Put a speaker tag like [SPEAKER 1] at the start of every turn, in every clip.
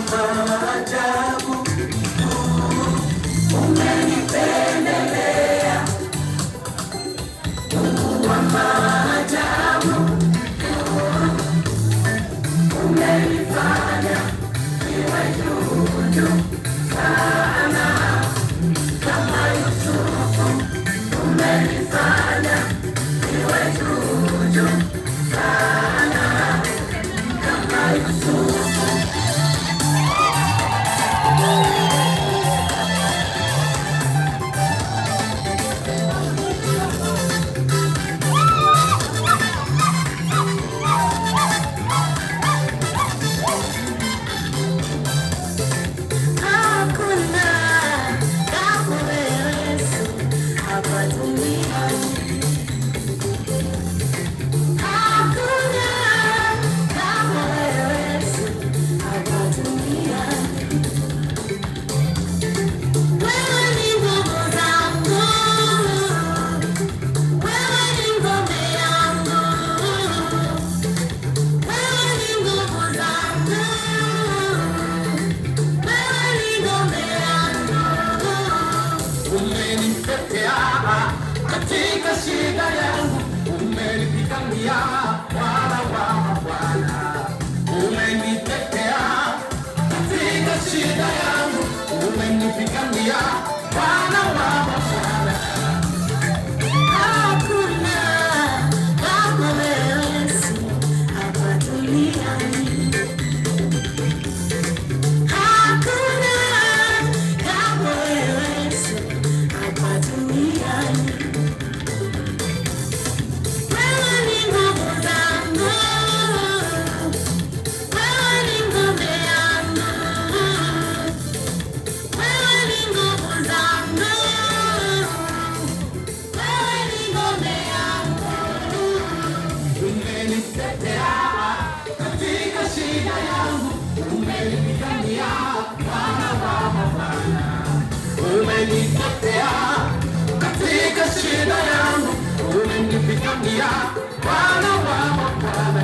[SPEAKER 1] maajabu, umenipendelea. Mungu wa maajabu, umenifanya niwe juu sana kama Yusufu, umenifanya niwe juu sana kama Yusufu. Katika shida yangu umenipigania, Bwana wa mabwana. Umenitetea katika shida yangu, umenipigania, Bwana wa mabwana. Hakuna kama wewe Yesu hapa duniani. Hakuna kama wewe Yesu hapa duniani. Katika shida yangu umenipigania, Bwana wa mabwana. Umenitetea katika shida yangu, umenipigania, Bwana wa mabwana.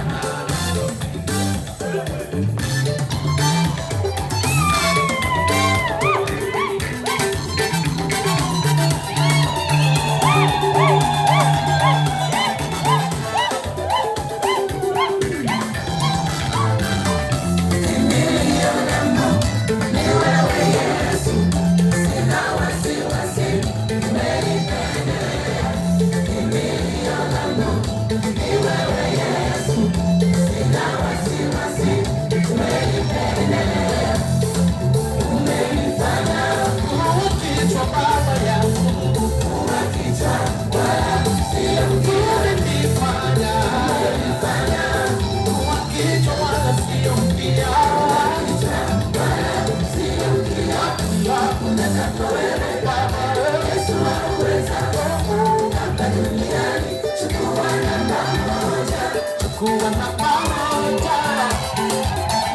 [SPEAKER 1] Chukua namba moja,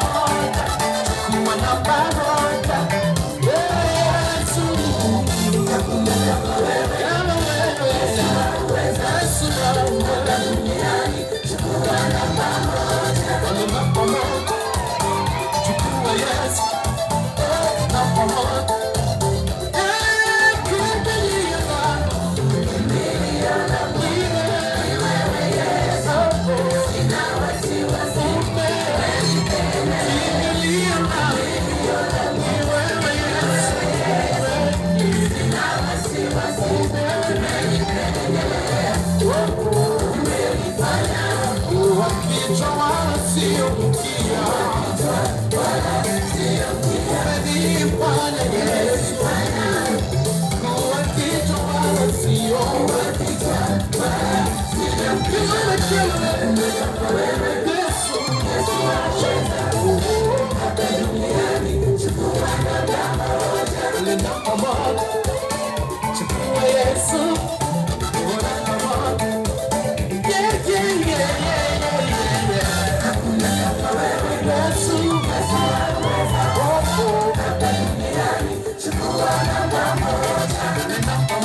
[SPEAKER 1] chukua namba moja, Yesu. Hakuna kama wewe, Yesu unaweza duniani. Chukua namba moja, namba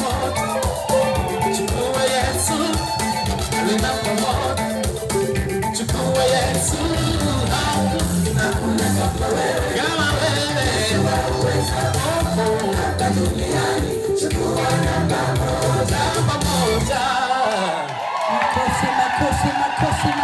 [SPEAKER 1] moja, chukua Yesu, namba moja. Chukua Yesu, hakuna kama wewe. hapa duniani, chukua namba moja.
[SPEAKER 2] Makofi, makofi, makofi, makofi.